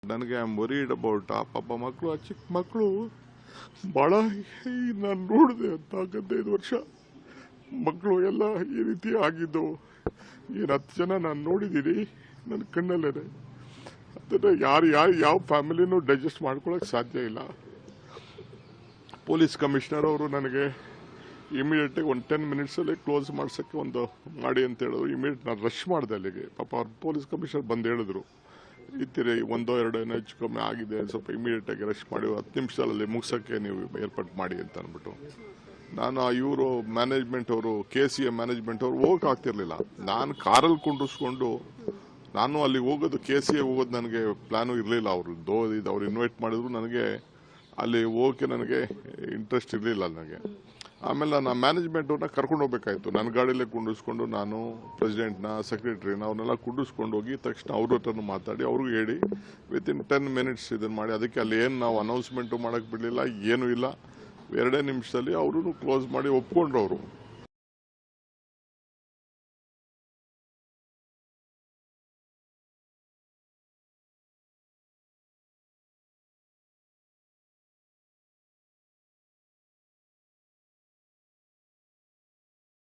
ನನಗೆ I am worried about ಆ ಪಾಪ ಮಕ್ಕಳು, ಆ ಚಿಕ್ಕ ಮಕ್ಕಳು ಭಾಳ ನಾನು ನೋಡಿದೆ ಅಂತ 15 ವರ್ಷ ಮಕ್ಕಳು ಎಲ್ಲ ಈ ರೀತಿ ಆಗಿದ್ದು ಏನು 10 ಜನ ನಾನು ನೋಡಿದ್ದೀನಿ ನನ್ನ ಕಣ್ಣಲ್ಲೇ. ಅದನ್ನು ಯಾವ ಫ್ಯಾಮಿಲಿನೂ ಡೈಜೆಸ್ಟ್ ಮಾಡ್ಕೊಳಕ್ಕೆ ಸಾಧ್ಯ ಇಲ್ಲ. ಪೊಲೀಸ್ ಕಮಿಷನರ್ ಅವರು ನನಗೆ ಇಮಿಡಿಯೇಟಾಗಿ ಒಂದು 10 ಮಿನಿಟ್ಸಲ್ಲೇ ಕ್ಲೋಸ್ ಮಾಡ್ಸೋಕ್ಕೆ ಒಂದು ಮಾಡಿ ಅಂತ ಹೇಳಿದ್ರು. ಇಮಿಡಿಯೇಟ್ ನಾನು ರಶ್ ಮಾಡಿದೆ ಅಲ್ಲಿಗೆ. ಪಾಪ ಅವ್ರು ಪೊಲೀಸ್ ಕಮಿಷನರ್ ಬಂದು ಹೇಳಿದ್ರು, ಇತ್ತೀರಿ 1-2 ಏನೋ ಹೆಚ್ಚು ಕಮ್ಮಿ ಆಗಿದೆ, ಸ್ವಲ್ಪ ಇಮಿಡಿಯೇಟಾಗಿ ರಶ್ ಮಾಡಿ 10 ನಿಮಿಷದಲ್ಲಿ ಮುಗಿಸೋಕ್ಕೆ ನೀವು ಏರ್ಪಾಟ್ ಮಾಡಿ ಅಂತ ಅಂದ್ಬಿಟ್ಟು. ನಾನು ಇವರು ಮ್ಯಾನೇಜ್ಮೆಂಟ್ ಅವರು KCA ಮ್ಯಾನೇಜ್ಮೆಂಟ್ ಅವರು ಹೋಗಕ್ಕೆ ಆಗ್ತಿರ್ಲಿಲ್ಲ. ನಾನು ಕಾರಲ್ಲಿ ಕುಂಡಿಸ್ಕೊಂಡು ನಾನು ಅಲ್ಲಿಗೆ ಹೋಗೋದು, KCA ಹೋಗೋದು ನನಗೆ ಪ್ಲಾನು ಇರಲಿಲ್ಲ. ಅವ್ರು ಇನ್ವೈಟ್ ಮಾಡಿದ್ರು, ನನಗೆ ಅಲ್ಲಿ ಹೋಗೋಕ್ಕೆ ನನಗೆ ಇಂಟ್ರೆಸ್ಟ್ ಇರಲಿಲ್ಲ ನನಗೆ. ಆಮೇಲೆ ನಾನು ಮ್ಯಾನೇಜ್ಮೆಂಟ್ ಅವ್ರನ್ನ ಕರ್ಕೊಂಡು ಹೋಗ್ಬೇಕಾಯ್ತು. ನನ್ನ ಗಾಡಿಯಲ್ಲೇ ಕುಂಡಿಸ್ಕೊಂಡು ನಾನು ಪ್ರೆಸಿಡೆಂಟ್ನ, ಸೆಕ್ರೆಟರಿನ ಅವ್ರನ್ನೆಲ್ಲ ಕುಂಡಿಸ್ಕೊಂಡು ಹೋಗಿ ತಕ್ಷಣ ಅವ್ರ ಹತ್ರನೂ ಮಾತಾಡಿ ಅವ್ರಿಗೂ ಹೇಳಿ ವಿತಿನ್ 10 ಮಿನಿಟ್ಸ್ ಇದನ್ನು ಮಾಡಿ. ಅದಕ್ಕೆ ಅಲ್ಲಿ ಏನು ನಾವು ಅನೌನ್ಸ್ಮೆಂಟು ಮಾಡೋಕ್ಕೆ ಬಿಡಲಿಲ್ಲ, ಏನೂ ಇಲ್ಲ. 2 ನಿಮಿಷದಲ್ಲಿ ಅವರು ಕ್ಲೋಸ್ ಮಾಡಿ ಒಪ್ಕೊಂಡ್ರು ಅವರು.